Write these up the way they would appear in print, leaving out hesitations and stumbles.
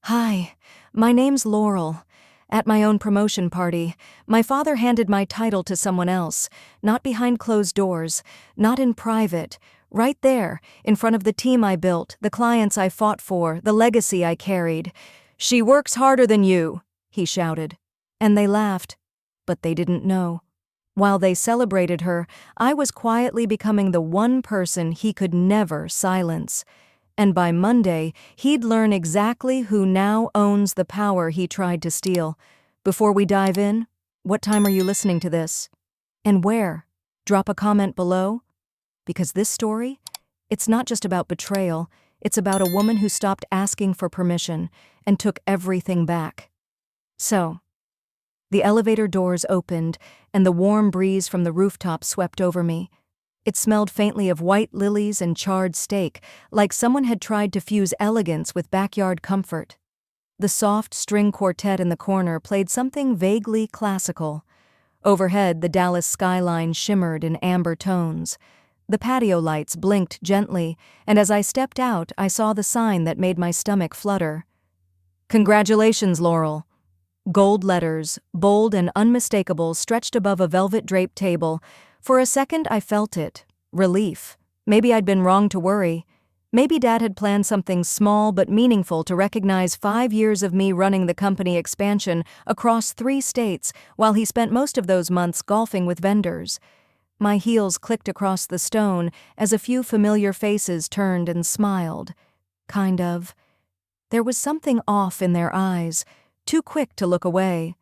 Hi, my name's Laurel. At my own promotion party, my father handed my title to someone else, not behind closed doors, not in private, right there, in front of the team I built, the clients I fought for, the legacy I carried. "She works harder than you," he shouted. And they laughed, but they didn't know. While they celebrated her, I was quietly becoming the one person he could never silence. And by Monday, he'd learn exactly who now owns the power he tried to steal. Before we dive in, what time are you listening to this? And where? Drop a comment below. Because this story, it's not just about betrayal, it's about a woman who stopped asking for permission and took everything back. So, the elevator doors opened, and the warm breeze from the rooftop swept over me. It smelled faintly of white lilies and charred steak, like someone had tried to fuse elegance with backyard comfort. The soft string quartet in the corner played something vaguely classical. Overhead, the Dallas skyline shimmered in amber tones. The patio lights blinked gently, and as I stepped out, I saw the sign that made my stomach flutter. "Congratulations, Laurel." Gold letters, bold and unmistakable, stretched above a velvet-draped table. For a second, I felt it. Relief. Maybe I'd been wrong to worry. Maybe Dad had planned something small but meaningful to recognize 5 years of me running the company expansion across 3 states while he spent most of those months golfing with vendors. My heels clicked across the stone as a few familiar faces turned and smiled. Kind of. There was something off in their eyes, too quick to look away.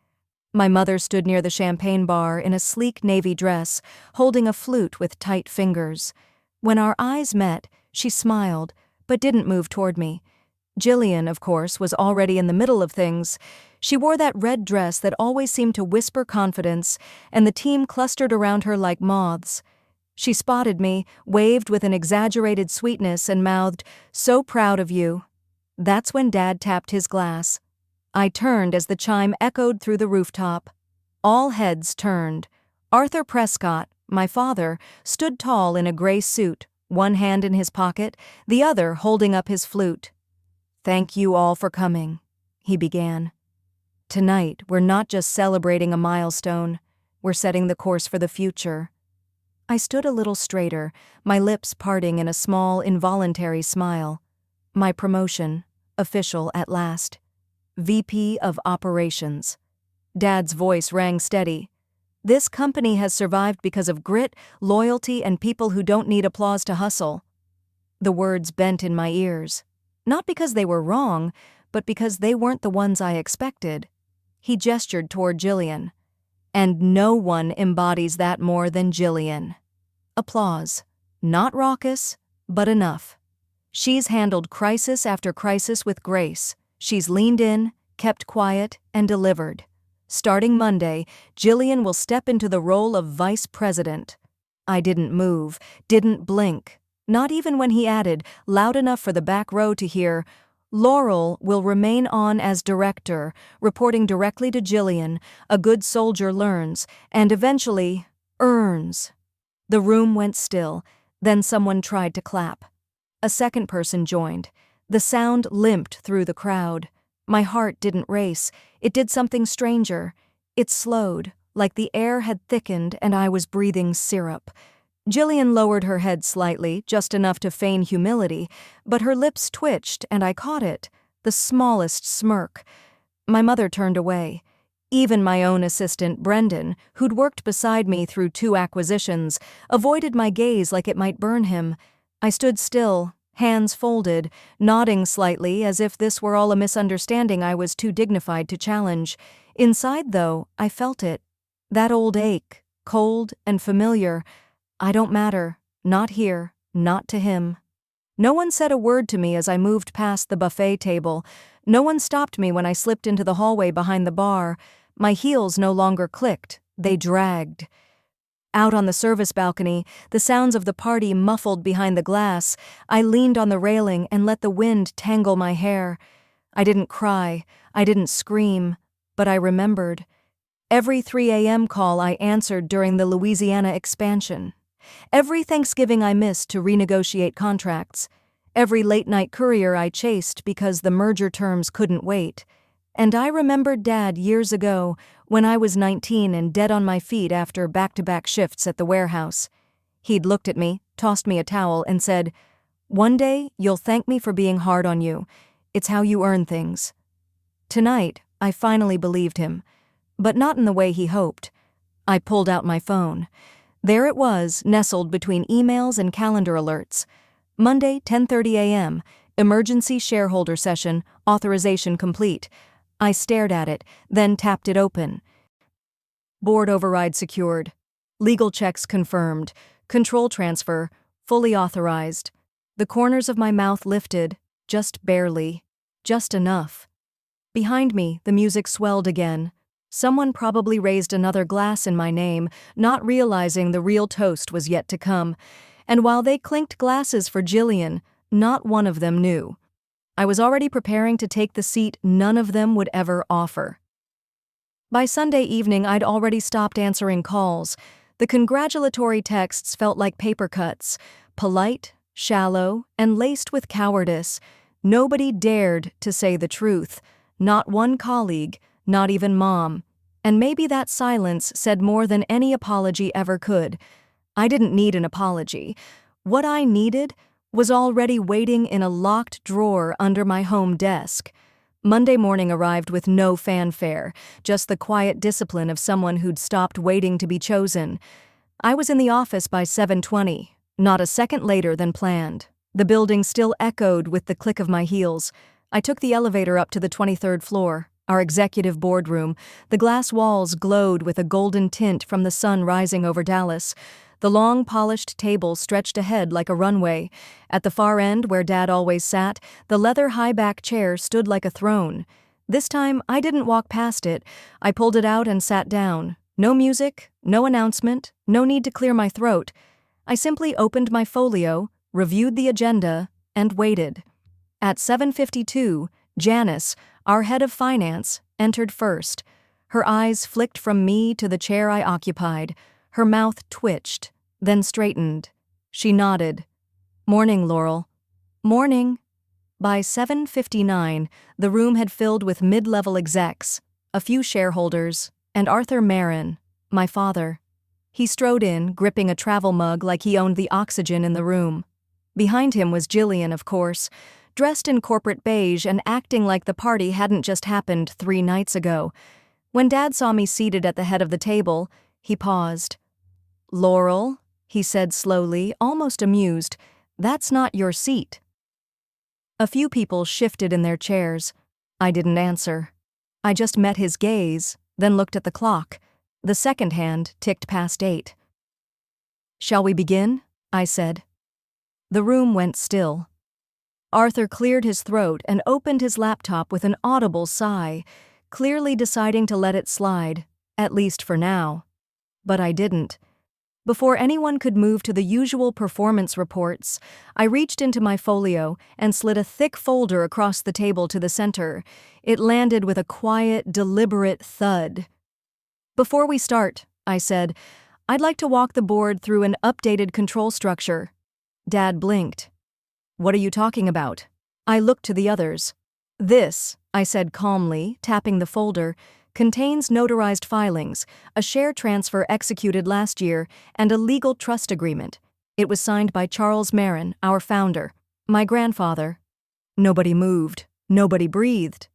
My mother stood near the champagne bar in a sleek navy dress, holding a flute with tight fingers. When our eyes met, she smiled, but didn't move toward me. Jillian, of course, was already in the middle of things. She wore that red dress that always seemed to whisper confidence, and the team clustered around her like moths. She spotted me, waved with an exaggerated sweetness, and mouthed, "So proud of you." That's when Dad tapped his glass. I turned as the chime echoed through the rooftop. All heads turned. Arthur Prescott, my father, stood tall in a gray suit, one hand in his pocket, the other holding up his flute. "Thank you all for coming," he began. "Tonight, we're not just celebrating a milestone, we're setting the course for the future." I stood a little straighter, my lips parting in a small, involuntary smile. My promotion, official at last. VP of Operations. Dad's voice rang steady. "This company has survived because of grit, loyalty, and people who don't need applause to hustle." The words bent in my ears. Not because they were wrong, but because they weren't the ones I expected. He gestured toward Jillian. "And no one embodies that more than Jillian." Applause. Not raucous, but enough. She's handled crisis after crisis with grace. She's leaned in, kept quiet, and delivered. Starting Monday, Jillian will step into the role of vice president. I didn't move, didn't blink. Not even when he added, loud enough for the back row to hear, "Laurel will remain on as director, reporting directly to Jillian. A good soldier learns, and eventually, earns." The room went still, then someone tried to clap. A second person joined. The sound limped through the crowd. My heart didn't race. It did something stranger. It slowed, like the air had thickened and I was breathing syrup. Jillian lowered her head slightly, just enough to feign humility, but her lips twitched and I caught it, the smallest smirk. My mother turned away. Even my own assistant, Brendan, who'd worked beside me through 2 acquisitions, avoided my gaze like it might burn him. I stood still, hands folded, nodding slightly as if this were all a misunderstanding I was too dignified to challenge. Inside, though, I felt it. That old ache, cold and familiar. I don't matter. Not here. Not to him. No one said a word to me as I moved past the buffet table. No one stopped me when I slipped into the hallway behind the bar. My heels no longer clicked. They dragged. Out on the service balcony, the sounds of the party muffled behind the glass. I leaned on the railing and let the wind tangle my hair. I didn't cry, I didn't scream, but I remembered. Every 3 a.m. call I answered during the Louisiana expansion. Every Thanksgiving I missed to renegotiate contracts. every late-night courier I chased because the merger terms couldn't wait. And I remembered Dad years ago when I was 19 and dead on my feet after back-to-back shifts at the warehouse. He'd looked at me, tossed me a towel, and said, "One day, you'll thank me for being hard on you. It's how you earn things." Tonight, I finally believed him, but not in the way he hoped. I pulled out my phone. There it was, nestled between emails and calendar alerts. Monday, 10:30 a.m., emergency shareholder session, authorization complete. I stared at it, then tapped it open. Board override secured. Legal checks confirmed. Control transfer, fully authorized. The corners of my mouth lifted, just barely. Just enough. Behind me, the music swelled again. Someone probably raised another glass in my name, not realizing the real toast was yet to come. And while they clinked glasses for Jillian, not one of them knew. I was already preparing to take the seat none of them would ever offer. By Sunday evening, I'd already stopped answering calls. The congratulatory texts felt like paper cuts, polite, shallow, and laced with cowardice. Nobody dared to say the truth. Not one colleague, not even Mom. And maybe that silence said more than any apology ever could. I didn't need an apology. What I needed was already waiting in a locked drawer under my home desk. Monday morning arrived with no fanfare, just the quiet discipline of someone who'd stopped waiting to be chosen. I was in the office by 7:20, not a second later than planned. The building still echoed with the click of my heels. I took the elevator up to the 23rd floor, our executive boardroom. The glass walls glowed with a golden tint from the sun rising over Dallas. The long, polished table stretched ahead like a runway. At the far end, where Dad always sat, the leather high-back chair stood like a throne. This time, I didn't walk past it. I pulled it out and sat down. No music, no announcement, no need to clear my throat. I simply opened my folio, reviewed the agenda, and waited. At 7:52, Janice, our head of finance, entered first. Her eyes flicked from me to the chair I occupied. Her mouth twitched, then straightened. She nodded. "Morning, Laurel." "Morning." By 7:59, the room had filled with mid-level execs, a few shareholders, and Arthur Marin, my father. He strode in, gripping a travel mug like he owned the oxygen in the room. Behind him was Jillian, of course, dressed in corporate beige and acting like the party hadn't just happened 3 nights ago. When Dad saw me seated at the head of the table, he paused. "Laurel," he said slowly, almost amused, "that's not your seat." A few people shifted in their chairs. I didn't answer. I just met his gaze, then looked at the clock. The second hand ticked past 8. "Shall we begin?" I said. The room went still. Arthur cleared his throat and opened his laptop with an audible sigh, clearly deciding to let it slide, at least for now. But I didn't. Before anyone could move to the usual performance reports, I reached into my folio and slid a thick folder across the table to the center. It landed with a quiet, deliberate thud. "Before we start," I said, "I'd like to walk the board through an updated control structure." Dad blinked. "What are you talking about?" I looked to the others. "This," I said calmly, tapping the folder, "contains notarized filings, a share transfer executed last year, and a legal trust agreement. It was signed by Charles Marin, our founder, my grandfather." Nobody moved. Nobody breathed.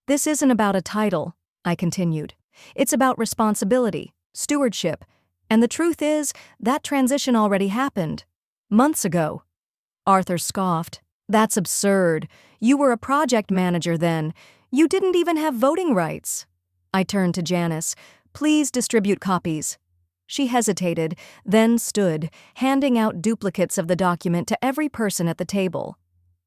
"This isn't about a title," I continued. "It's about responsibility, stewardship, and the truth is, that transition already happened. Months ago." Arthur scoffed. "That's absurd. You were a project manager then. You didn't even have voting rights." I turned to Janice. "Please distribute copies." She hesitated, then stood, handing out duplicates of the document to every person at the table.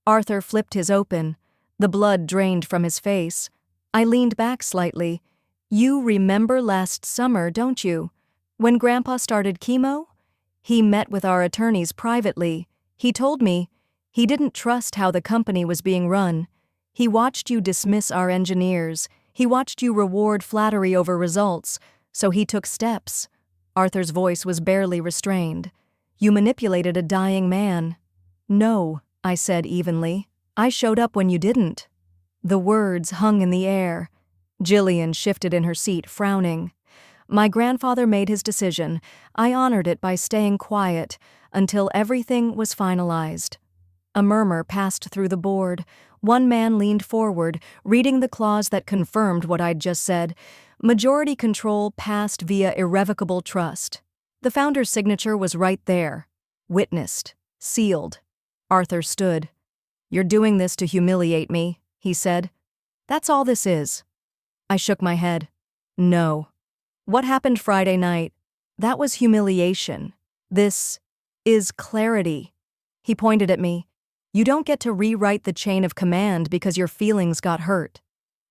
Arthur flipped his open. The blood drained from his face. I leaned back slightly. "You remember last summer, don't you? When Grandpa started chemo? He met with our attorneys privately. He told me he didn't trust how the company was being run. He watched you dismiss our engineers. He watched you reward flattery over results, so he took steps." Arthur's voice was barely restrained. "You manipulated a dying man." "No," I said evenly. I showed up when you didn't. The words hung in the air. Jillian shifted in her seat, frowning. My grandfather made his decision. I honored it by staying quiet until everything was finalized. A murmur passed through the board. One man leaned forward, reading the clause that confirmed what I'd just said. Majority control passed via irrevocable trust. The founder's signature was right there. Witnessed. Sealed. Arthur stood. "You're doing this to humiliate me," he said. "That's all this is." I shook my head. No. What happened Friday night? That was humiliation. This is clarity. He pointed at me. You don't get to rewrite the chain of command because your feelings got hurt.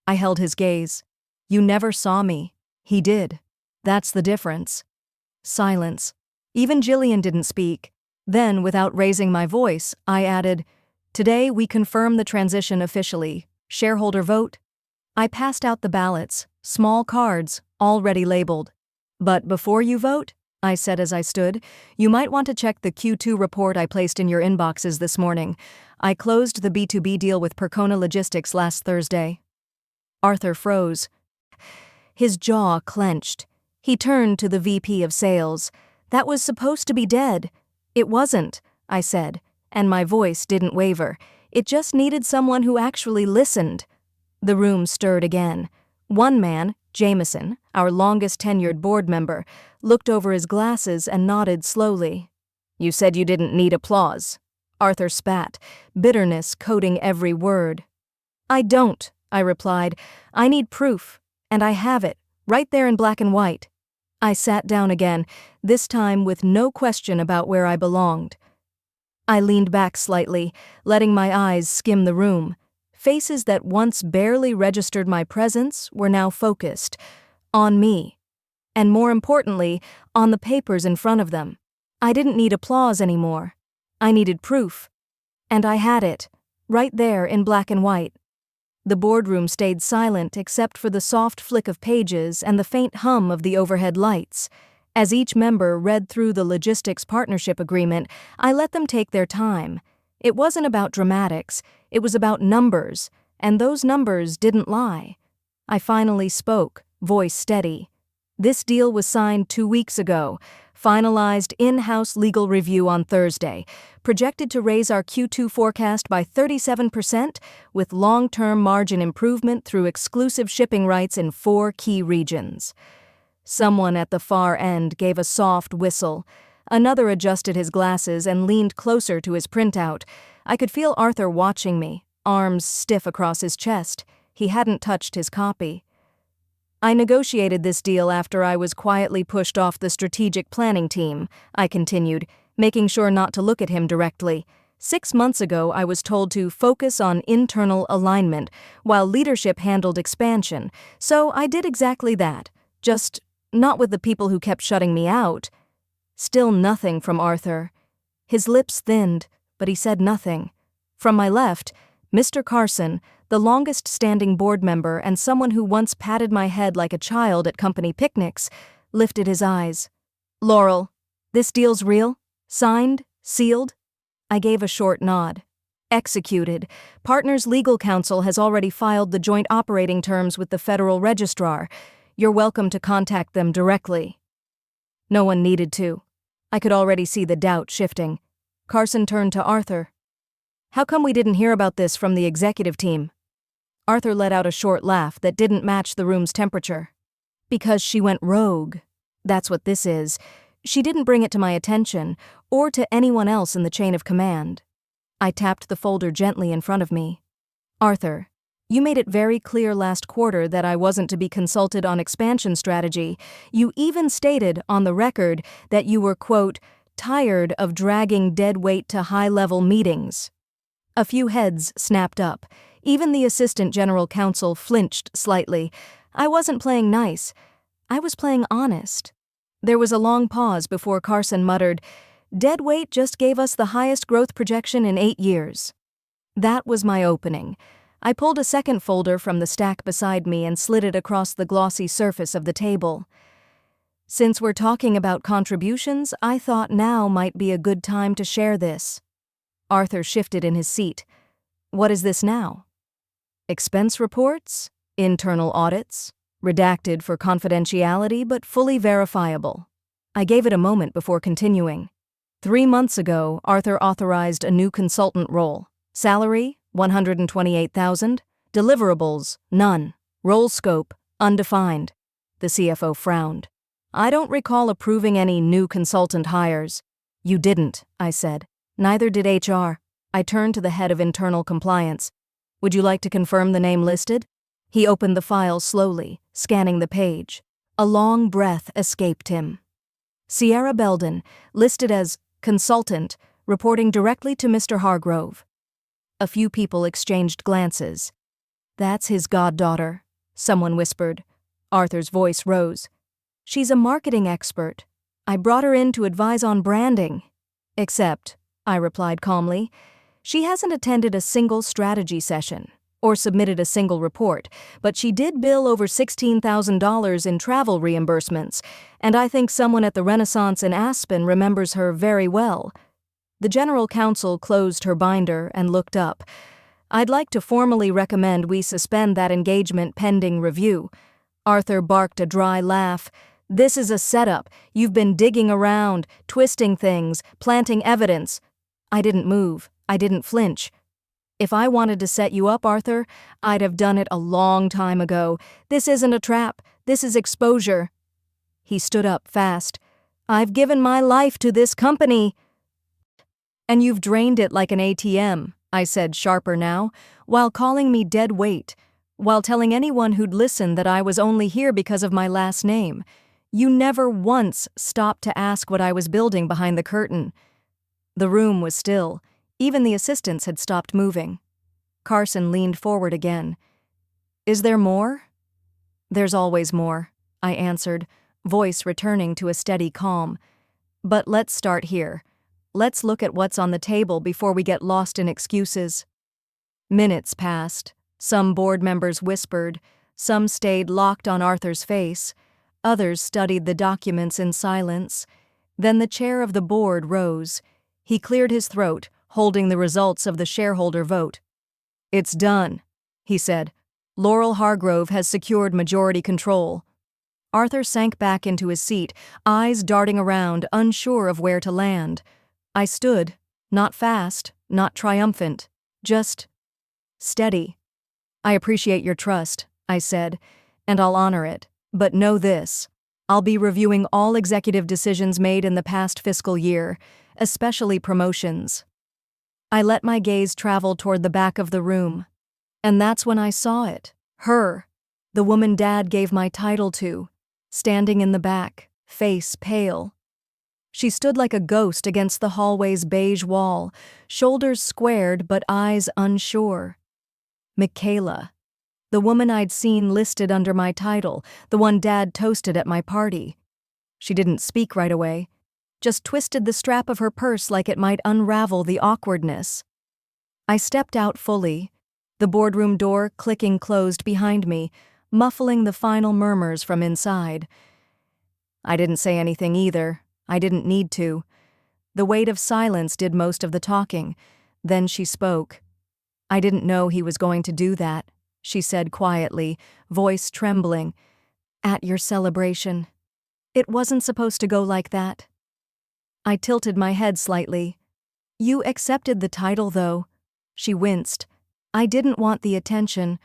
I held his gaze. You never saw me. He did. That's the difference. Silence. Even Jillian didn't speak. Then, without raising my voice, I added, "Today we confirm the transition officially. Shareholder vote?" I passed out the ballots, small cards, already labeled. "But before you vote," I said as I stood, "you might want to check the Q2 report I placed in your inboxes this morning. I closed the B2B deal with Percona Logistics last Thursday." Arthur froze. His jaw clenched. He turned to the VP of sales. "That was supposed to be dead." "It wasn't," I said, and my voice didn't waver. "It just needed someone who actually listened." The room stirred again. One man, Jameson, our longest-tenured board member, looked over his glasses and nodded slowly. "You said you didn't need applause." Arthur spat, bitterness coating every word. "I don't," I replied. "I need proof, and I have it, right there in black and white." I sat down again, this time with no question about where I belonged. I leaned back slightly, letting my eyes skim the room. Faces that once barely registered my presence were now focused on me. And more importantly, on the papers in front of them. I didn't need applause anymore. I needed proof. And I had it, right there in black and white. The boardroom stayed silent except for the soft flick of pages and the faint hum of the overhead lights. As each member read through the logistics partnership agreement, I let them take their time. It wasn't about dramatics, it was about numbers, and those numbers didn't lie. I finally spoke, voice steady. "This deal was signed 2 weeks ago, finalized in-house legal review on Thursday, projected to raise our Q2 forecast by 37% with long-term margin improvement through exclusive shipping rights in 4 key regions." Someone at the far end gave a soft whistle. Another adjusted his glasses and leaned closer to his printout. I could feel Arthur watching me, arms stiff across his chest. He hadn't touched his copy. "I negotiated this deal after I was quietly pushed off the strategic planning team," I continued, making sure not to look at him directly. 6 months ago, I was told to focus on internal alignment, while leadership handled expansion, so I did exactly that, just not with the people who kept shutting me out. Still nothing from Arthur. His lips thinned, but he said nothing. From my left, Mr. Carson, the longest-standing board member and someone who once patted my head like a child at company picnics, lifted his eyes. "Laurel, this deal's real? Signed? Sealed?" I gave a short nod. "Executed. Partners Legal Counsel has already filed the joint operating terms with the Federal Registrar. You're welcome to contact them directly." No one needed to. I could already see the doubt shifting. Carson turned to Arthur. "How come we didn't hear about this from the executive team?" Arthur let out a short laugh that didn't match the room's temperature. "Because she went rogue. That's what this is. She didn't bring it to my attention, or to anyone else in the chain of command." I tapped the folder gently in front of me. "Arthur, you made it very clear last quarter that I wasn't to be consulted on expansion strategy. You even stated on the record that you were, quote, tired of dragging dead weight to high-level meetings." A few heads snapped up. Even the assistant general counsel flinched slightly. I wasn't playing nice. I was playing honest. There was a long pause before Carson muttered, "Dead weight just gave us the highest growth projection in 8 years. That was my opening. I pulled a second folder from the stack beside me and slid it across the glossy surface of the table. "Since we're talking about contributions, I thought now might be a good time to share this." Arthur shifted in his seat. What is this now? Expense reports? Internal audits? Redacted for confidentiality but fully verifiable. I gave it a moment before continuing. 3 months ago, Arthur authorized a new consultant role. Salary, $128,000. Deliverables, none. Role scope, undefined. The CFO frowned. I don't recall approving any new consultant hires. You didn't, I said. Neither did HR. I turned to the head of internal compliance. Would you like to confirm the name listed? He opened the file slowly, scanning the page. A long breath escaped him. Sierra Belden, listed as consultant, reporting directly to Mr. Hargrove. A few people exchanged glances. That's his goddaughter, someone whispered. Arthur's voice rose. She's a marketing expert. I brought her in to advise on branding. Except, I replied calmly, she hasn't attended a single strategy session or submitted a single report, but she did bill over $16,000 in travel reimbursements, and I think someone at the Renaissance in Aspen remembers her very well. The general counsel closed her binder and looked up. I'd like to formally recommend we suspend that engagement pending review. Arthur barked a dry laugh. This is a setup. You've been digging around, twisting things, planting evidence. I didn't move. I didn't flinch. If I wanted to set you up, Arthur, I'd have done it a long time ago. This isn't a trap. This is exposure. He stood up fast. I've given my life to this company. And you've drained it like an ATM, I said sharper now, while calling me dead weight, while telling anyone who'd listen that I was only here because of my last name. You never once stopped to ask what I was building behind the curtain. The room was still. Even the assistants had stopped moving. Carson leaned forward again. Is there more? There's always more, I answered, voice returning to a steady calm. But let's start here. Let's look at what's on the table before we get lost in excuses. Minutes passed. Some board members whispered. Some stayed locked on Arthur's face. Others studied the documents in silence. Then the chair of the board rose. He cleared his throat, holding the results of the shareholder vote. It's done, he said. Laurel Hargrove has secured majority control. Arthur sank back into his seat, eyes darting around, unsure of where to land. I stood, not fast, not triumphant, just steady. I appreciate your trust, I said, and I'll honor it. But know this, I'll be reviewing all executive decisions made in the past fiscal year, especially promotions. I let my gaze travel toward the back of the room. And that's when I saw it. Her, the woman Dad gave my title to, standing in the back, face pale. She stood like a ghost against the hallway's beige wall, shoulders squared but eyes unsure. Michaela, the woman I'd seen listed under my title, the one Dad toasted at my party. She didn't speak right away, just twisted the strap of her purse like it might unravel the awkwardness. I stepped out fully, the boardroom door clicking closed behind me, muffling the final murmurs from inside. I didn't say anything either. I didn't need to. The weight of silence did most of the talking. Then she spoke. I didn't know he was going to do that, she said quietly, voice trembling. At your celebration. It wasn't supposed to go like that. I tilted my head slightly. You accepted the title, though. She winced. I didn't want the attention.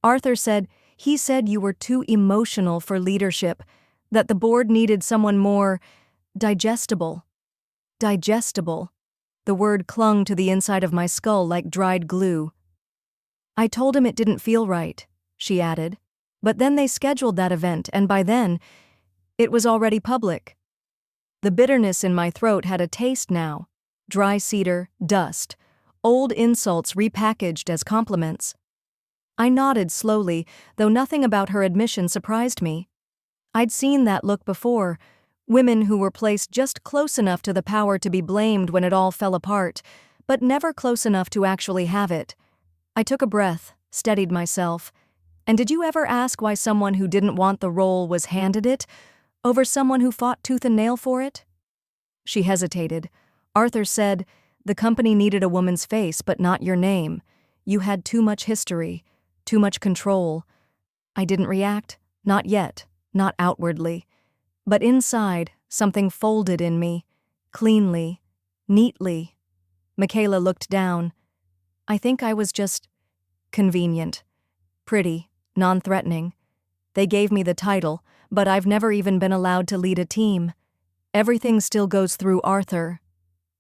Arthur said, he said you were too emotional for leadership, that the board needed someone more digestible. Digestible. The word clung to the inside of my skull like dried glue. I told him it didn't feel right, she added. But then they scheduled that event, and by then, it was already public. The bitterness in my throat had a taste now. Dry cedar, dust, old insults repackaged as compliments. I nodded slowly, though nothing about her admission surprised me. I'd seen that look before, women who were placed just close enough to the power to be blamed when it all fell apart, but never close enough to actually have it. I took a breath, steadied myself. And did you ever ask why someone who didn't want the role was handed it, over someone who fought tooth and nail for it? She hesitated. Arthur said, The company needed a woman's face, but not your name. You had too much history, too much control. I didn't react, not yet, not outwardly. But inside, something folded in me, cleanly, neatly. Michaela looked down. I think I was just convenient, pretty, non-threatening. They gave me the title, but I've never even been allowed to lead a team. Everything still goes through Arthur.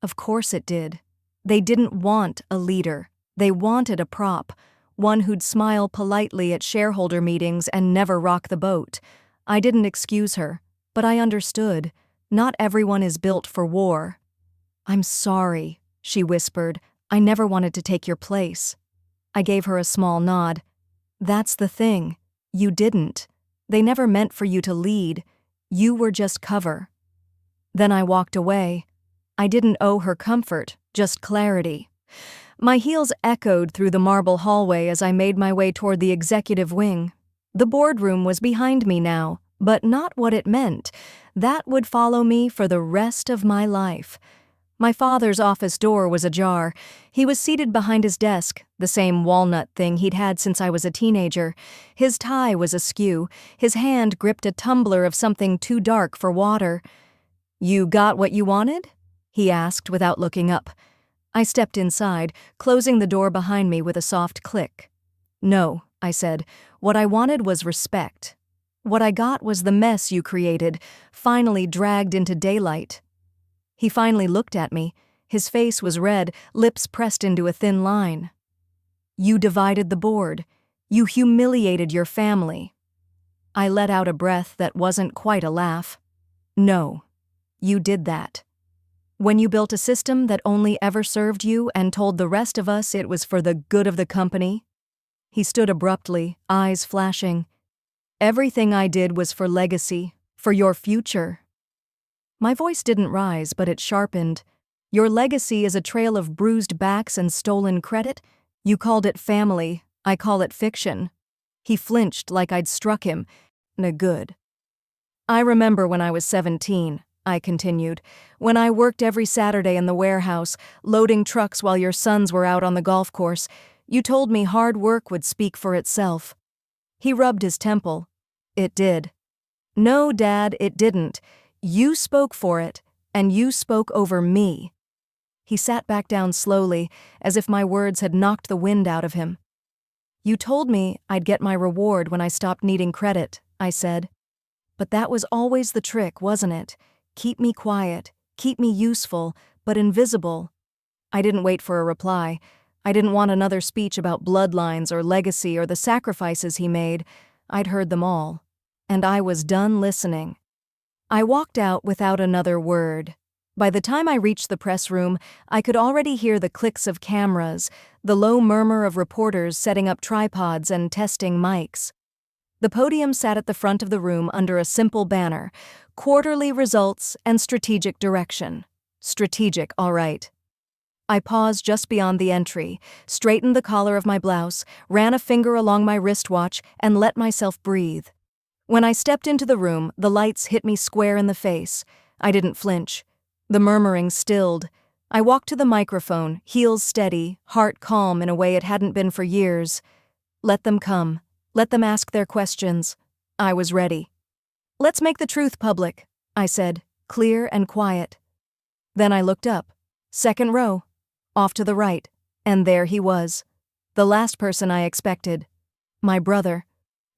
Of course it did. They didn't want a leader. They wanted a prop, one who'd smile politely at shareholder meetings and never rock the boat. I didn't excuse her, but I understood. Not everyone is built for war. I'm sorry, she whispered. I never wanted to take your place. I gave her a small nod. That's the thing. You didn't. They never meant for you to lead. You were just cover. Then I walked away. I didn't owe her comfort, just clarity. My heels echoed through the marble hallway as I made my way toward the executive wing. The boardroom was behind me now, but not what it meant. That would follow me for the rest of my life. My father's office door was ajar. He was seated behind his desk, the same walnut thing he'd had since I was a teenager. His tie was askew. His hand gripped a tumbler of something too dark for water. "You got what you wanted?" he asked without looking up. I stepped inside, closing the door behind me with a soft click. "No," I said. "What I wanted was respect. What I got was the mess you created, finally dragged into daylight." He finally looked at me. His face was red, lips pressed into a thin line. "You divided the board. You humiliated your family." I let out a breath that wasn't quite a laugh. "No, you did that. When you built a system that only ever served you and told the rest of us it was for the good of the company." He stood abruptly, eyes flashing. "Everything I did was for legacy, for your future." My voice didn't rise, but it sharpened. "Your legacy is a trail of bruised backs and stolen credit? You called it family, I call it fiction." He flinched like I'd struck him. "No good." "I remember when I was 17, I continued, "when I worked every Saturday in the warehouse, loading trucks while your sons were out on the golf course. You told me hard work would speak for itself." He rubbed his temple. "It did." "No, Dad, it didn't. You spoke for it, and you spoke over me." He sat back down slowly, as if my words had knocked the wind out of him. "You told me I'd get my reward when I stopped needing credit," I said. "But that was always the trick, wasn't it? Keep me quiet, keep me useful, but invisible." I didn't wait for a reply. I didn't want another speech about bloodlines or legacy or the sacrifices he made. I'd heard them all, and I was done listening. I walked out without another word. By the time I reached the press room, I could already hear the clicks of cameras, the low murmur of reporters setting up tripods and testing mics. The podium sat at the front of the room under a simple banner: quarterly results and strategic direction. Strategic, all right. I paused just beyond the entry, straightened the collar of my blouse, ran a finger along my wristwatch, and let myself breathe. When I stepped into the room, the lights hit me square in the face. I didn't flinch. The murmuring stilled. I walked to the microphone, heels steady, heart calm in a way it hadn't been for years. Let them come. Let them ask their questions. I was ready. "Let's make the truth public," I said, clear and quiet. Then I looked up. Second row. Off to the right. And there he was. The last person I expected. My brother.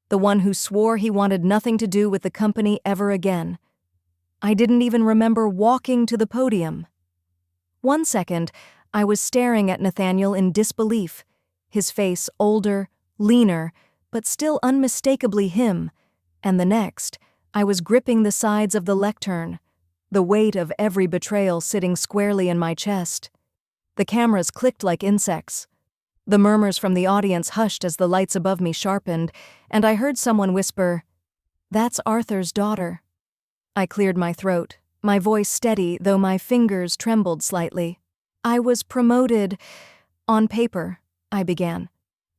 The one who swore he wanted nothing to do with the company ever again. I didn't even remember walking to the podium. 1 second, I was staring at Nathaniel in disbelief, his face older, leaner, but still unmistakably him, and the next, I was gripping the sides of the lectern, the weight of every betrayal sitting squarely in my chest. The cameras clicked like insects. The murmurs from the audience hushed as the lights above me sharpened, and I heard someone whisper, "That's Arthur's daughter." I cleared my throat, my voice steady though my fingers trembled slightly. "I was promoted on paper," I began.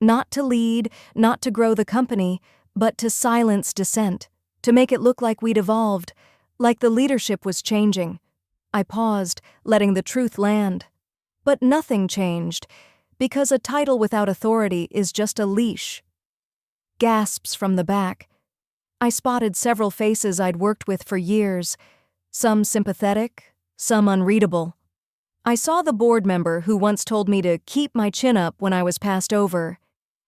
"Not to lead, not to grow the company, but to silence dissent, to make it look like we'd evolved, like the leadership was changing." I paused, letting the truth land. But nothing changed, because a title without authority is just a leash. Gasps from the back. I spotted several faces I'd worked with for years, some sympathetic, some unreadable. I saw the board member who once told me to keep my chin up when I was passed over.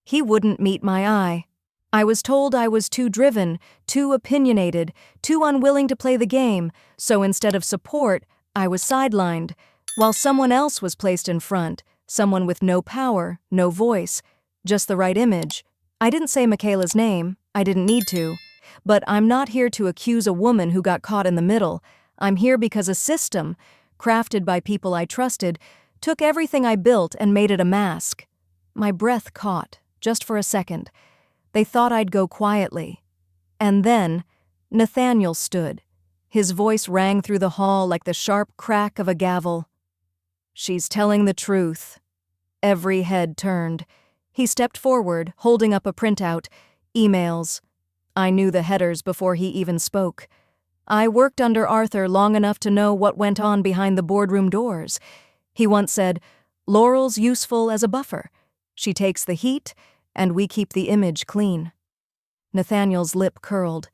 He wouldn't meet my eye. I was told I was too driven, too opinionated, too unwilling to play the game, so instead of support, I was sidelined, while someone else was placed in front, someone with no power, no voice, just the right image. I didn't say Michaela's name, I didn't need to, but I'm not here to accuse a woman who got caught in the middle. I'm here because a system, crafted by people I trusted, took everything I built and made it a mask. My breath caught, just for a second. They thought I'd go quietly. And then, Nathaniel stood. His voice rang through the hall like the sharp crack of a gavel. "She's telling the truth." Every head turned. He stepped forward, holding up a printout. Emails. I knew the headers before he even spoke. I worked under Arthur long enough to know what went on behind the boardroom doors. He once said, "Laurel's useful as a buffer. She takes the heat, and we keep the image clean." Nathaniel's lip curled.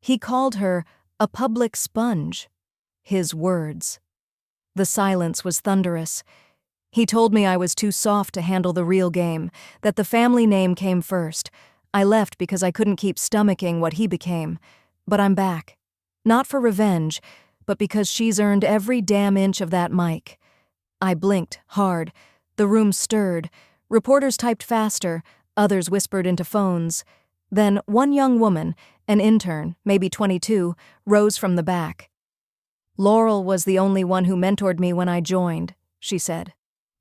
He called her a public sponge. His words. The silence was thunderous. He told me I was too soft to handle the real game, that the family name came first. I left because I couldn't keep stomaching what he became. But I'm back. Not for revenge, but because she's earned every damn inch of that mic. I blinked, hard. The room stirred. Reporters typed faster. Others whispered into phones. Then one young woman, an intern, maybe 22, rose from the back. "Laurel was the only one who mentored me when I joined," she said.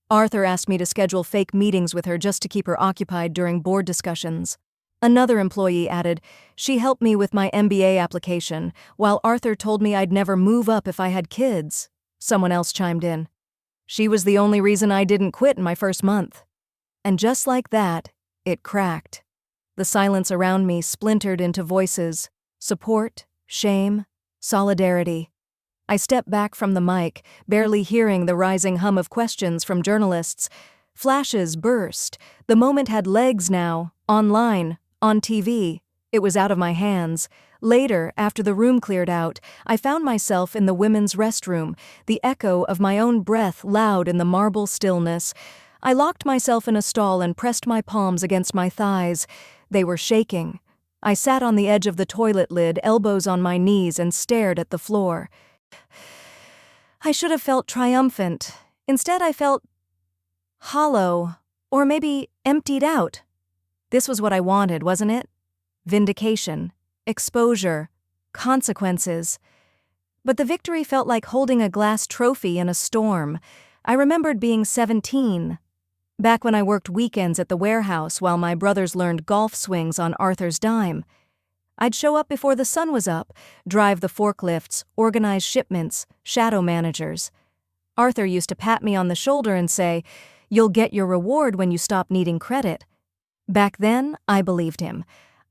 "Arthur asked me to schedule fake meetings with her just to keep her occupied during board discussions." Another employee added, "She helped me with my MBA application, while Arthur told me I'd never move up if I had kids." Someone else chimed in. "She was the only reason I didn't quit in my first month." And just like that, it cracked. The silence around me splintered into voices: support, shame, solidarity. I stepped back from the mic, barely hearing the rising hum of questions from journalists. Flashes burst. The moment had legs now, online, on TV. It was out of my hands. Later, after the room cleared out, I found myself in the women's restroom, the echo of my own breath loud in the marble stillness. I locked myself in a stall and pressed my palms against my thighs. They were shaking. I sat on the edge of the toilet lid, elbows on my knees, and stared at the floor. I should have felt triumphant. Instead, I felt hollow, or maybe emptied out. This was what I wanted, wasn't it? Vindication, exposure, consequences. But the victory felt like holding a glass trophy in a storm. I remembered being 17, back when I worked weekends at the warehouse while my brothers learned golf swings on Arthur's dime. I'd show up before the sun was up, drive the forklifts, organize shipments, shadow managers. Arthur used to pat me on the shoulder and say, "You'll get your reward when you stop needing credit." Back then, I believed him.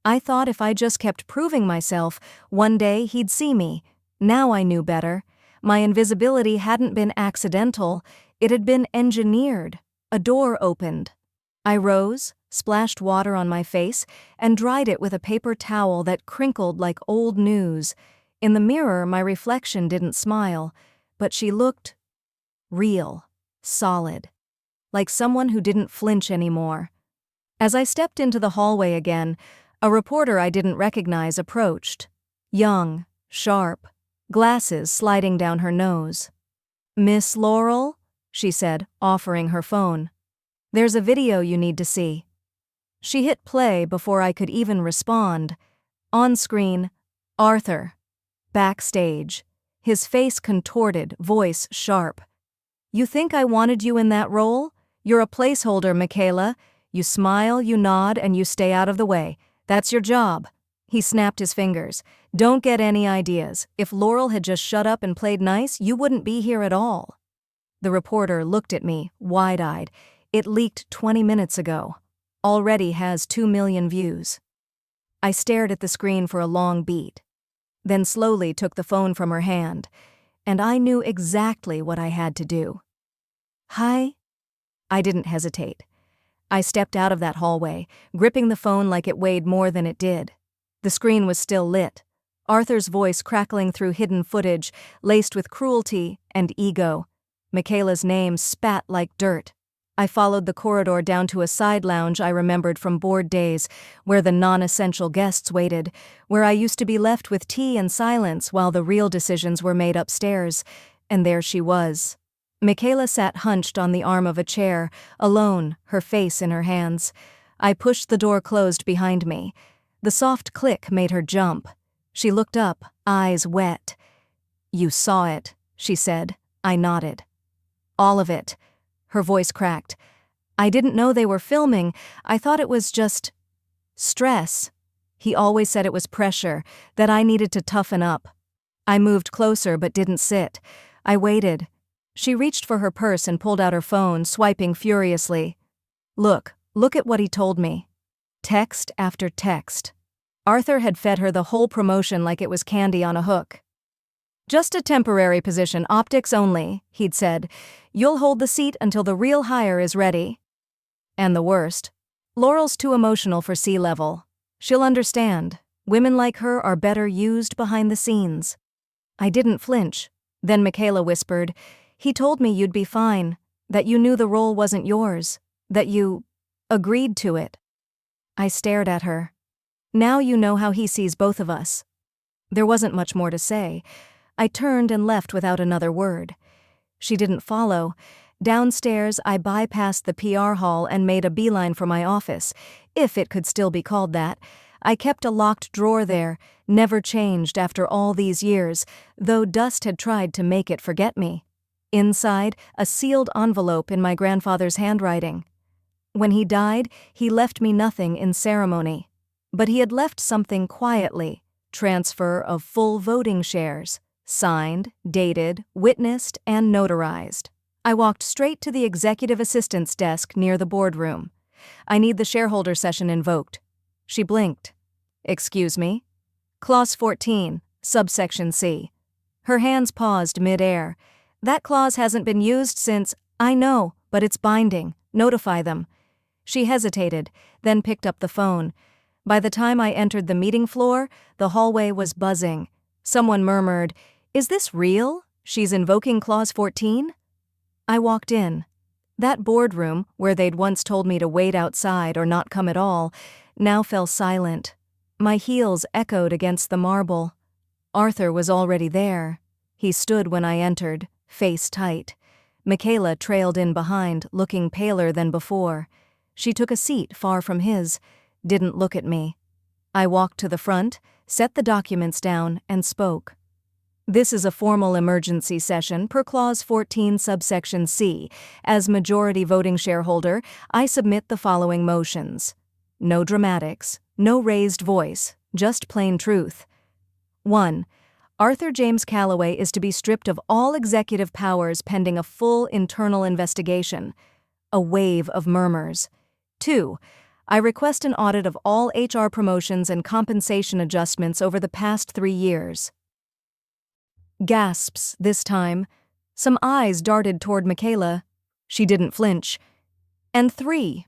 I thought if I just kept proving myself, one day he'd see me. Now I knew better. My invisibility hadn't been accidental, it had been engineered. A door opened. I rose, splashed water on my face, and dried it with a paper towel that crinkled like old news. In the mirror, my reflection didn't smile, but she looked real, solid, like someone who didn't flinch anymore. As I stepped into the hallway again, a reporter I didn't recognize approached. Young, sharp, glasses sliding down her nose. "Miss Laurel?" she said, offering her phone. "There's a video you need to see." She hit play before I could even respond. On screen, Arthur. Backstage. His face contorted, voice sharp. "You think I wanted you in that role? You're a placeholder, Michaela. You smile, you nod, and you stay out of the way. That's your job." He snapped his fingers. "Don't get any ideas. If Laurel had just shut up and played nice, you wouldn't be here at all." The reporter looked at me, wide-eyed. "It leaked 20 minutes ago. Already has 2 million views." I stared at the screen for a long beat, then slowly took the phone from her hand, and I knew exactly what I had to do. Hi? I didn't hesitate. I stepped out of that hallway, gripping the phone like it weighed more than it did. The screen was still lit, Arthur's voice crackling through hidden footage, laced with cruelty and ego. Michaela's name spat like dirt. I followed the corridor down to a side lounge I remembered from bored days, where the non-essential guests waited, where I used to be left with tea and silence while the real decisions were made upstairs. And there she was. Michaela sat hunched on the arm of a chair, alone, her face in her hands. I pushed the door closed behind me. The soft click made her jump. She looked up, eyes wet. "You saw it," she said. I nodded. "All of it." Her voice cracked. "I didn't know they were filming. I thought it was just stress." He always said it was pressure, that I needed to toughen up. I moved closer but didn't sit. I waited. She reached for her purse and pulled out her phone, swiping furiously. Look at what he told me." Text after text. Arthur had fed her the whole promotion like it was candy on a hook. "Just a temporary position, optics only," he'd said. "You'll hold the seat until the real hire is ready." And the worst, Laurel's too emotional for C-level. She'll understand. Women like her are better used behind the scenes. I didn't flinch. Then Michaela whispered, "He told me you'd be fine, that you knew the role wasn't yours, that you agreed to it." I stared at her. "Now you know how he sees both of us." There wasn't much more to say. I turned and left without another word. She didn't follow. Downstairs, I bypassed the PR hall and made a beeline for my office, if it could still be called that. I kept a locked drawer there, never changed after all these years, though dust had tried to make it forget me. Inside, a sealed envelope in my grandfather's handwriting. When he died, he left me nothing in ceremony. But he had left something quietly: transfer of full voting shares, signed, dated, witnessed, and notarized. I walked straight to the executive assistant's desk near the boardroom. "I need the shareholder session invoked." She blinked. "Excuse me?" "Clause 14, subsection C." Her hands paused mid-air. "That clause hasn't been used since—" "I know, but it's binding. Notify them." She hesitated, then picked up the phone. By the time I entered the meeting floor, the hallway was buzzing. Someone murmured, "Is this real? She's invoking Clause 14? I walked in. That boardroom, where they'd once told me to wait outside or not come at all, now fell silent. My heels echoed against the marble. Arthur was already there. He stood when I entered, face tight. Michaela trailed in behind, looking paler than before. She took a seat far from his, didn't look at me. I walked to the front, set the documents down, and spoke. "This is a formal emergency session per Clause 14 subsection C. As majority voting shareholder, I submit the following motions." No dramatics, no raised voice, just plain truth. 1. Arthur James Calloway is to be stripped of all executive powers pending a full internal investigation. A wave of murmurs. 2. I request an audit of all HR promotions and compensation adjustments over the past 3 years. Gasps this time. Some eyes darted toward Michaela. She didn't flinch. And 3.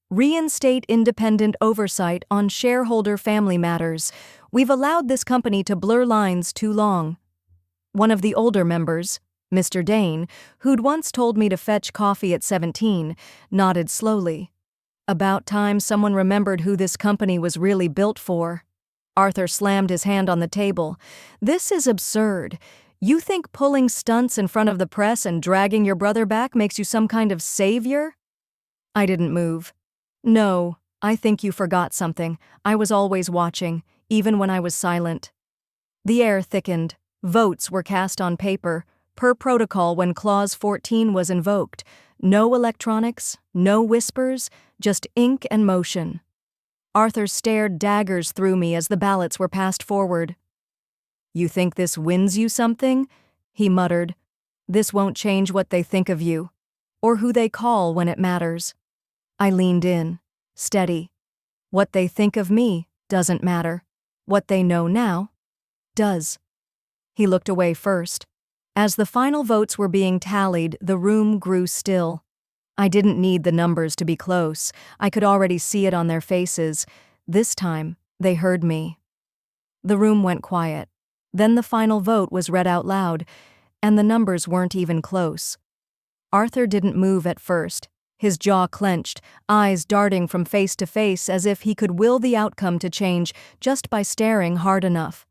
Reinstate independent oversight on shareholder family matters. We've allowed this company to blur lines too long. One of the older members, Mr. Dane, who'd once told me to fetch coffee at 17, nodded slowly. About time someone remembered who this company was really built for. Arthur slammed his hand on the table. "This is absurd. You think pulling stunts in front of the press and dragging your brother back makes you some kind of savior?" I didn't move. "No, I think you forgot something. I was always watching, even when I was silent." The air thickened. Votes were cast on paper, per protocol when Clause 14 was invoked. No electronics, no whispers, just ink and motion. Arthur stared daggers through me as the ballots were passed forward. "You think this wins you something?" he muttered. "This won't change what they think of you, or who they call when it matters." I leaned in, steady. "What they think of me doesn't matter. What they know now does." He looked away first. As the final votes were being tallied, the room grew still. I didn't need the numbers to be close. I could already see it on their faces. This time, they heard me. The room went quiet. Then the final vote was read out loud, and the numbers weren't even close. Arthur didn't move at first, his jaw clenched, eyes darting from face to face as if he could will the outcome to change just by staring hard enough.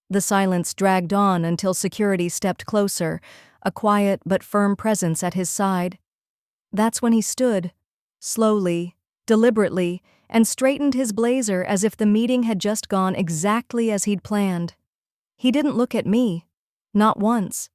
The silence dragged on until security stepped closer, a quiet but firm presence at his side. That's when he stood, slowly, deliberately, and straightened his blazer as if the meeting had just gone exactly as he'd planned. He didn't look at me, not once.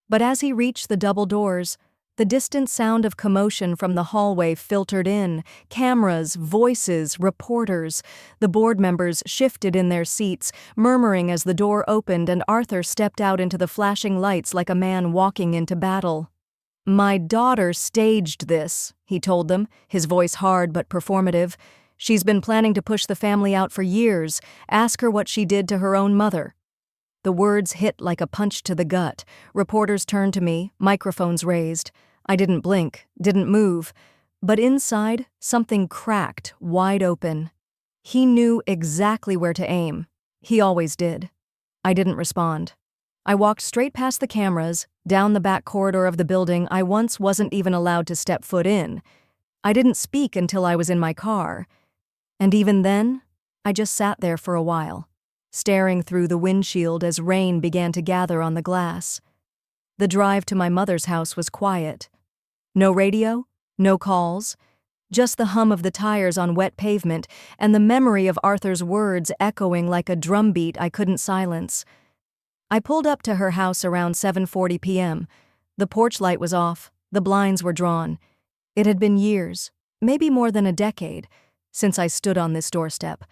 But as he reached the double doors, the distant sound of commotion from the hallway filtered in, cameras, voices, reporters. The board members shifted in their seats, murmuring as the door opened and Arthur stepped out into the flashing lights like a man walking into battle. "My daughter staged this," he told them, his voice hard but performative. "She's been planning to push the family out for years. Ask her what she did to her own mother." The words hit like a punch to the gut. Reporters turned to me, microphones raised. I didn't blink, didn't move. But inside, something cracked, wide open. He knew exactly where to aim. He always did. I didn't respond. I walked straight past the cameras, down the back corridor of the building I once wasn't even allowed to step foot in. I didn't speak until I was in my car. And even then, I just sat there for a while, staring through the windshield as rain began to gather on the glass. The drive to my mother's house was quiet. No radio, no calls, just the hum of the tires on wet pavement and the memory of Arthur's words echoing like a drumbeat I couldn't silence. I pulled up to her house around 7:40 p.m. The porch light was off, the blinds were drawn. It had been years, maybe more than a decade, since I stood on this doorstep,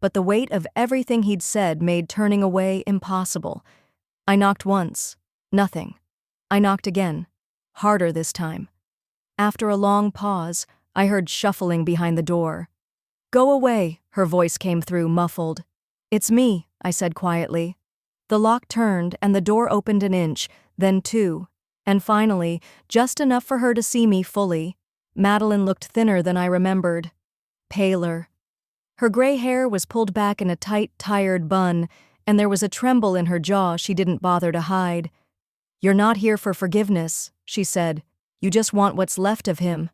but the weight of everything he'd said made turning away impossible. I knocked once. Nothing. I knocked again. Harder this time. After a long pause, I heard shuffling behind the door. "Go away," her voice came through, muffled. "It's me," I said quietly. The lock turned and the door opened an inch, then two, and finally, just enough for her to see me fully. Madeline looked thinner than I remembered. Paler. Her gray hair was pulled back in a tight, tired bun, and there was a tremble in her jaw she didn't bother to hide. "You're not here for forgiveness," she said. "You just want what's left of him."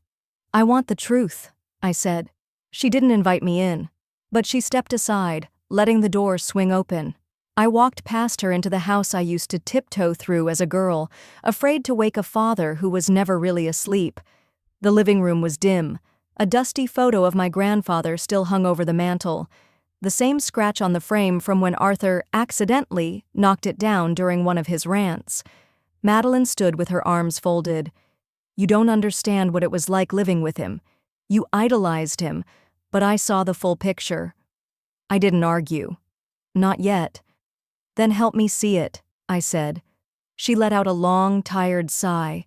"I want the truth," I said. She didn't invite me in, but she stepped aside, letting the door swing open. I walked past her into the house I used to tiptoe through as a girl, afraid to wake a father who was never really asleep. The living room was dim. A dusty photo of my grandfather still hung over the mantel, the same scratch on the frame from when Arthur accidentally knocked it down during one of his rants. Madeline stood with her arms folded. "You don't understand what it was like living with him. You idolized him, but I saw the full picture." I didn't argue. Not yet. "Then help me see it," I said. She let out a long, tired sigh.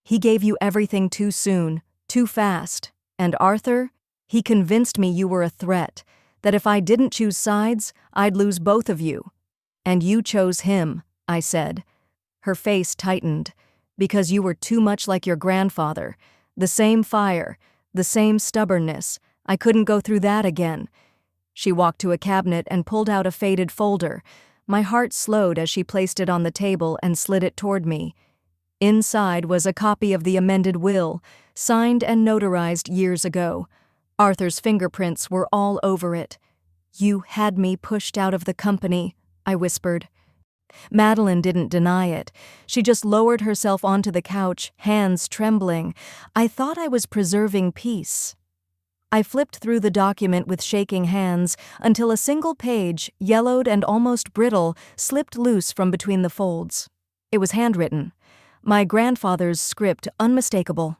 "He gave you everything too soon, too fast. And Arthur, he convinced me you were a threat, that if I didn't choose sides, I'd lose both of you. And you chose him," I said. Her face tightened. "Because you were too much like your grandfather. The same fire, the same stubbornness. I couldn't go through that again." She walked to a cabinet and pulled out a faded folder. My heart slowed as she placed it on the table and slid it toward me. Inside was a copy of the amended will, signed and notarized years ago. Arthur's fingerprints were all over it. "You had me pushed out of the company," I whispered. Madeline didn't deny it. She just lowered herself onto the couch, hands trembling. I thought I was preserving peace. I flipped through the document with shaking hands until a single page, yellowed and almost brittle, slipped loose from between the folds. It was handwritten. My grandfather's script, unmistakable.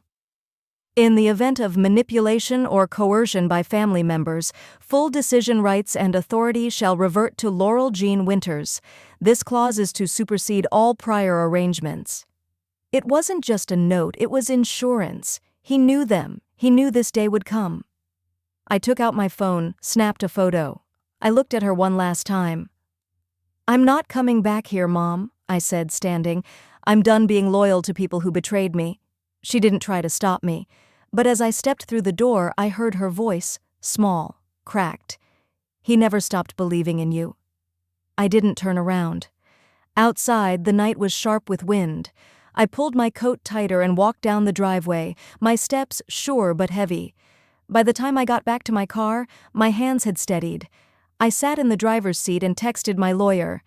"In the event of manipulation or coercion by family members, full decision rights and authority shall revert to Laurel Jean Winters. This clause is to supersede all prior arrangements." It wasn't just a note, it was insurance. He knew them. He knew this day would come. I took out my phone, snapped a photo. I looked at her one last time. "I'm not coming back here, Mom," I said, standing. I'm done being loyal to people who betrayed me." She didn't try to stop me, but as I stepped through the door, I heard her voice, small, cracked. "He never stopped believing in you." I didn't turn around. Outside, the night was sharp with wind. I pulled my coat tighter and walked down the driveway, my steps sure but heavy. By the time I got back to my car, my hands had steadied. I sat in the driver's seat and texted my lawyer.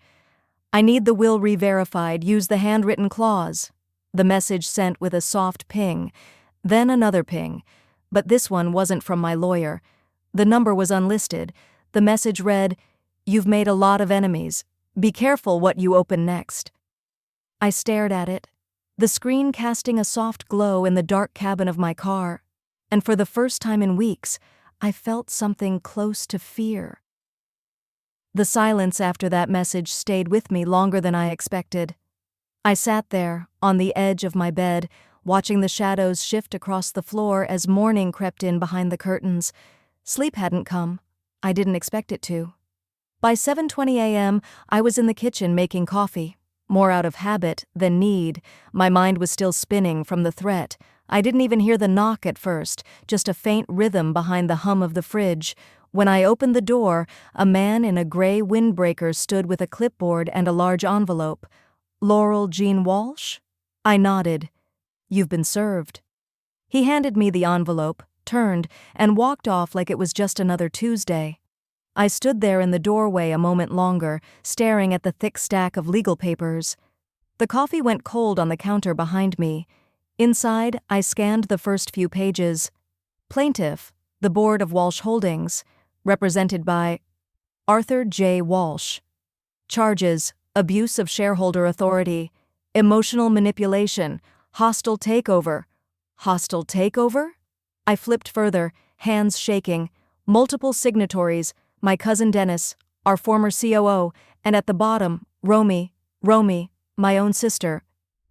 "I need the will re-verified, use the handwritten clause." The message sent with a soft ping, then another ping. But this one wasn't from my lawyer. The number was unlisted. The message read, "You've made a lot of enemies. Be careful what you open next." I stared at it, the screen casting a soft glow in the dark cabin of my car, and for the first time in weeks, I felt something close to fear. The silence after that message stayed with me longer than I expected. I sat there, on the edge of my bed, watching the shadows shift across the floor as morning crept in behind the curtains. Sleep hadn't come. I didn't expect it to. By 7:20 a.m., I was in the kitchen making coffee. More out of habit than need, my mind was still spinning from the threat. I didn't even hear the knock at first, just a faint rhythm behind the hum of the fridge. When I opened the door, a man in a gray windbreaker stood with a clipboard and a large envelope. "Laurel Jean Walsh?" I nodded. "You've been served." He handed me the envelope, turned, and walked off like it was just another Tuesday. I stood there in the doorway a moment longer, staring at the thick stack of legal papers. The coffee went cold on the counter behind me. Inside, I scanned the first few pages. Plaintiff, the Board of Walsh Holdings, represented by Arthur J. Walsh. Charges: abuse of shareholder authority, emotional manipulation, hostile takeover. Hostile takeover? I flipped further, hands shaking, multiple signatories, my cousin Dennis, our former COO, and at the bottom, Romy, my own sister.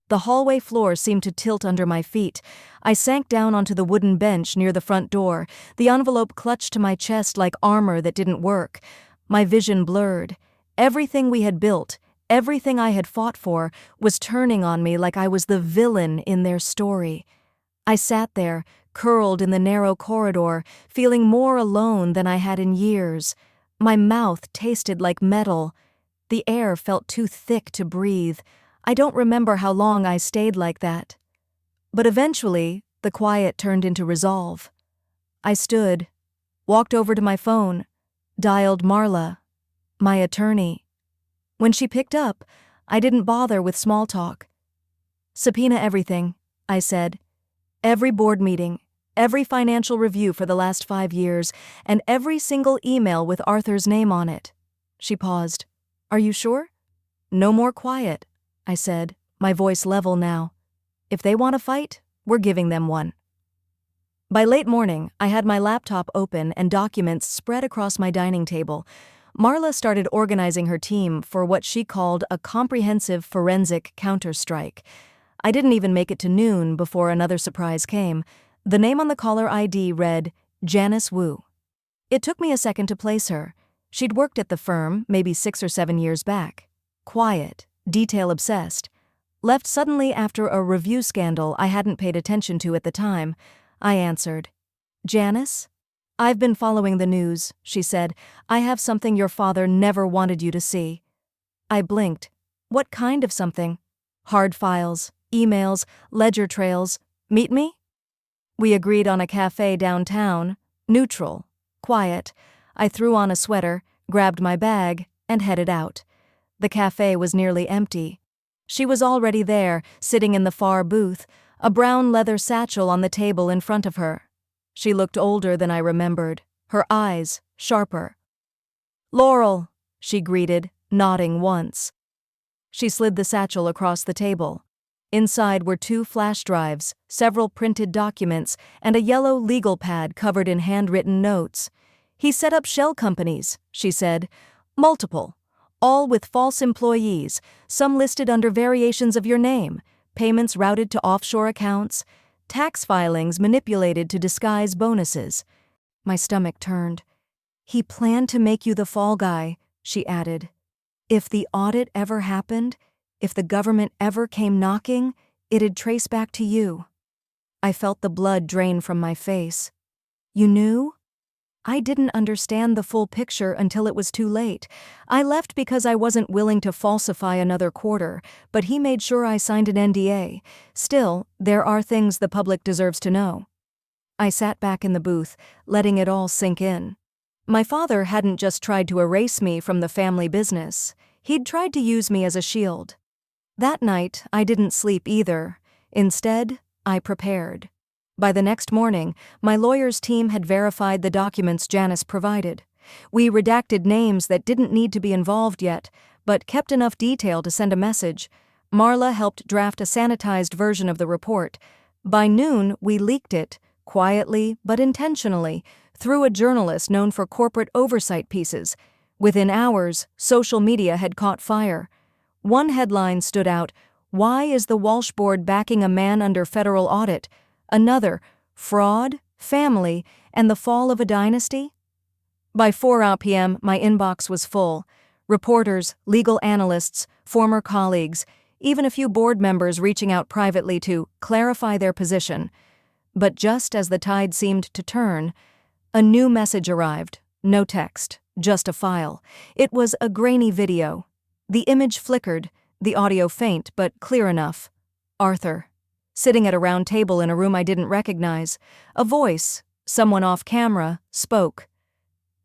The hallway floor seemed to tilt under my feet. I sank down onto the wooden bench near the front door, the envelope clutched to my chest like armor that didn't work. My vision blurred. Everything we had built, everything I had fought for, was turning on me like I was the villain in their story. I sat there, curled in the narrow corridor, feeling more alone than I had in years. My mouth tasted like metal. The air felt too thick to breathe. I don't remember how long I stayed like that. But eventually, the quiet turned into resolve. I stood, walked over to my phone, dialed Marla, my attorney. When she picked up, I didn't bother with small talk. "Subpoena everything," I said. "Every board meeting, every financial review for the last 5 years, and every single email with Arthur's name on it." She paused. "Are you sure?" "No more quiet," I said, my voice level now. "If they want a fight, we're giving them one." By late morning, I had my laptop open and documents spread across my dining table. Marla started organizing her team for what she called a comprehensive forensic counterstrike. I didn't even make it to noon before another surprise came. The name on the caller ID read Janice Wu. It took me a second to place her. She'd worked at the firm maybe 6 or 7 years back. Quiet, detail-obsessed. Left suddenly after a review scandal I hadn't paid attention to at the time. I answered. "Janice? I've been following the news," she said. "I have something your father never wanted you to see." I blinked. "What kind of something?" "Hard files, emails, ledger trails. Meet me?" We agreed on a cafe downtown, neutral, quiet. I threw on a sweater, grabbed my bag, and headed out. The cafe was nearly empty. She was already there, sitting in the far booth, a brown leather satchel on the table in front of her. She looked older than I remembered, her eyes sharper. "Laurel," she greeted, nodding once. She slid the satchel across the table. Inside were 2 flash drives, several printed documents, and a yellow legal pad covered in handwritten notes. "He set up shell companies," she said. "Multiple. All with false employees, some listed under variations of your name, payments routed to offshore accounts, tax filings manipulated to disguise bonuses." My stomach turned. "He planned to make you the fall guy," she added. "If the audit ever happened, If the government ever came knocking, it'd trace back to you. I felt the blood drain from my face. You knew? I didn't understand the full picture until it was too late. I left because I wasn't willing to falsify another quarter, but he made sure I signed an NDA. Still, there are things the public deserves to know. I sat back in the booth, letting it all sink in. My father hadn't just tried to erase me from the family business. He'd tried to use me as a shield. That night, I didn't sleep either. Instead, I prepared. By the next morning, my lawyer's team had verified the documents Janice provided. We redacted names that didn't need to be involved yet, but kept enough detail to send a message. Marla helped draft a sanitized version of the report. By noon, we leaked it, quietly but intentionally, through a journalist known for corporate oversight pieces. Within hours, social media had caught fire. One headline stood out: "Why is the Walsh Board backing a man under federal audit?" Another: "Fraud, family, and the fall of a dynasty?" By 4 p.m., my inbox was full. Reporters, legal analysts, former colleagues, even a few board members reaching out privately to clarify their position. But just as the tide seemed to turn, a new message arrived. No text, just a file. It was a grainy video. The image flickered, the audio faint but clear enough. Arthur, sitting at a round table in a room I didn't recognize. A voice, someone off camera, spoke.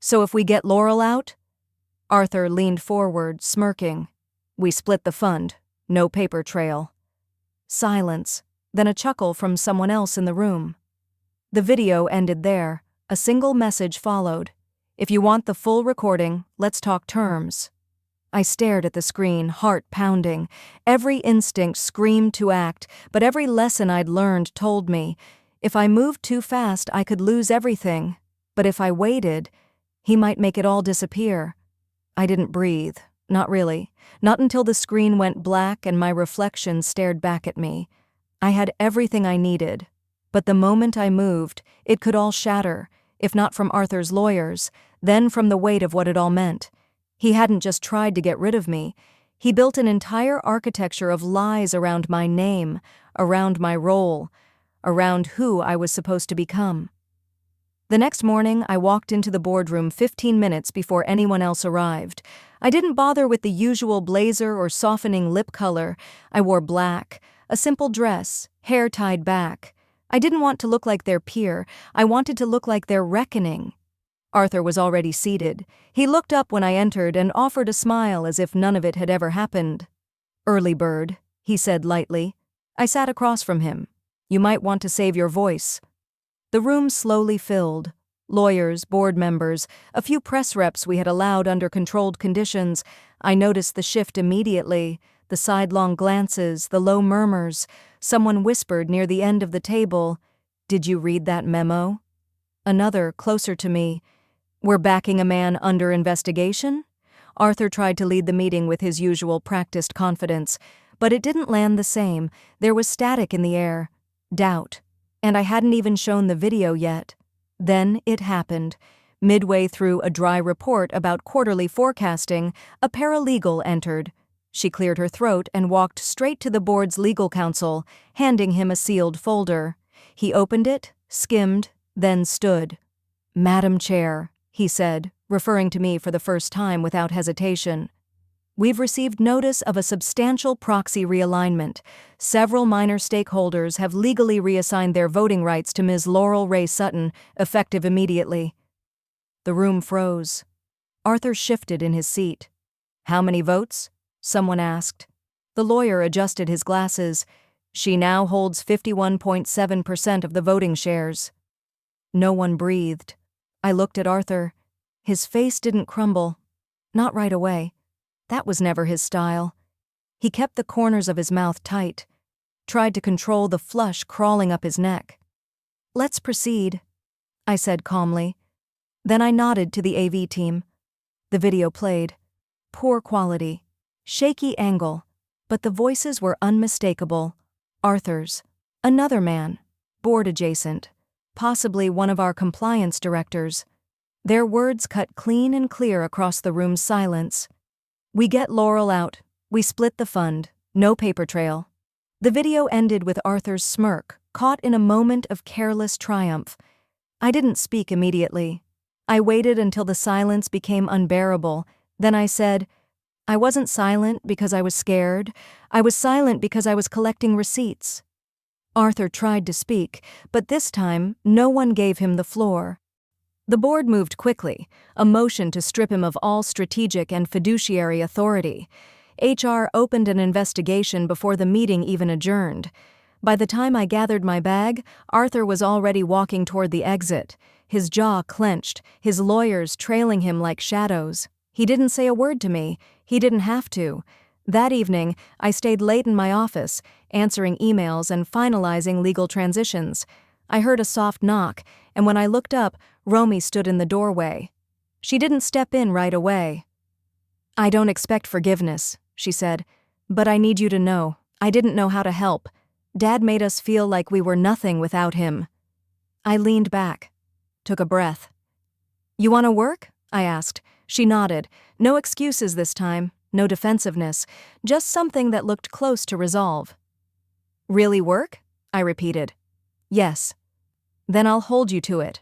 "So if we get Laurel out?" Arthur leaned forward, smirking. "We split the fund. No paper trail." Silence, then a chuckle from someone else in the room. The video ended there. A single message followed. "If you want the full recording, let's talk terms." I stared at the screen, heart pounding. Every instinct screamed to act, but every lesson I'd learned told me, if I moved too fast, I could lose everything. But if I waited, he might make it all disappear. I didn't breathe. Not really. Not until the screen went black and my reflection stared back at me. I had everything I needed. But the moment I moved, it could all shatter, if not from Arthur's lawyers, then from the weight of what it all meant. He hadn't just tried to get rid of me. He built an entire architecture of lies around my name, around my role, around who I was supposed to become. The next morning, I walked into the boardroom 15 minutes before anyone else arrived. I didn't bother with the usual blazer or softening lip color. I wore black, a simple dress, hair tied back. I didn't want to look like their peer. I wanted to look like their reckoning. Arthur was already seated. He looked up when I entered and offered a smile as if none of it had ever happened. "Early bird," he said lightly. I sat across from him. "You might want to save your voice." The room slowly filled. Lawyers, board members, a few press reps we had allowed under controlled conditions. I noticed the shift immediately, the sidelong glances, the low murmurs. Someone whispered near the end of the table, "Did you read that memo?" Another, closer to me, "We're backing a man under investigation?" Arthur tried to lead the meeting with his usual practiced confidence, but it didn't land the same. There was static in the air, doubt, and I hadn't even shown the video yet. Then it happened. Midway through a dry report about quarterly forecasting, a paralegal entered. She cleared her throat and walked straight to the board's legal counsel, handing him a sealed folder. He opened it, skimmed, then stood. "Madam Chair," he said, referring to me for the first time without hesitation. "We've received notice of a substantial proxy realignment. Several minor stakeholders have legally reassigned their voting rights to Ms. Laurel Ray Sutton, effective immediately." The room froze. Arthur shifted in his seat. "How many votes?" someone asked. The lawyer adjusted his glasses. "She now holds 51.7% of the voting shares." No one breathed. I looked at Arthur. His face didn't crumble. Not right away. That was never his style. He kept the corners of his mouth tight, tried to control the flush crawling up his neck. "Let's proceed," I said calmly. Then I nodded to the AV team. The video played. Poor quality. Shaky angle. But the voices were unmistakable. Arthur's. Another man. Board adjacent. Possibly one of our compliance directors. Their words cut clean and clear across the room's silence. "We get Laurel out. We split the fund. No paper trail. The video ended with Arthur's smirk, caught in a moment of careless triumph. I didn't speak immediately. I waited until the silence became unbearable. Then I said, I wasn't silent because I was scared. I was silent because I was collecting receipts. Arthur tried to speak, but this time no one gave him the floor. The board moved quickly, a motion to strip him of all strategic and fiduciary authority. HR opened an investigation before the meeting even adjourned. By the time I gathered my bag, Arthur was already walking toward the exit, his jaw clenched, his lawyers trailing him like shadows. He didn't say a word to me. He didn't have to. That evening, I stayed late in my office, answering emails and finalizing legal transitions. I heard a soft knock, and when I looked up, Romy stood in the doorway. She didn't step in right away. I don't expect forgiveness, she said, but I need you to know, I didn't know how to help. Dad made us feel like we were nothing without him. I leaned back, took a breath. You want to work? I asked. She nodded. No excuses this time, no defensiveness, just something that looked close to resolve. Really work? I repeated. Yes. Then I'll hold you to it.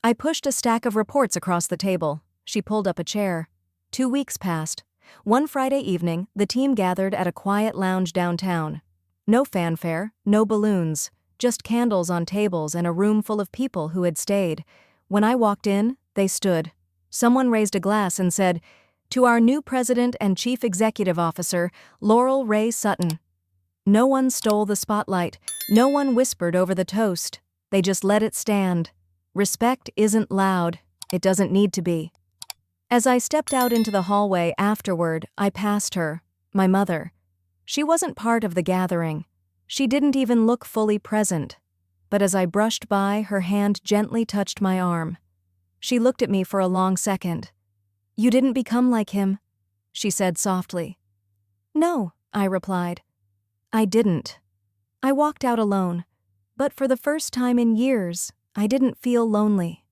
I pushed a stack of reports across the table. She pulled up a chair. 2 weeks passed. One Friday evening, the team gathered at a quiet lounge downtown. No fanfare, no balloons, just candles on tables and a room full of people who had stayed. When I walked in, they stood. Someone raised a glass and said, "To our new president and chief executive officer, Laurel Ray Sutton." No one stole the spotlight. No one whispered over the toast. They just let it stand. Respect isn't loud. It doesn't need to be. As I stepped out into the hallway afterward, I passed her, my mother. She wasn't part of the gathering. She didn't even look fully present. But as I brushed by, her hand gently touched my arm. She looked at me for a long second. "You didn't become like him," she said softly. "No," I replied. I didn't. I walked out alone. But for the first time in years, I didn't feel lonely.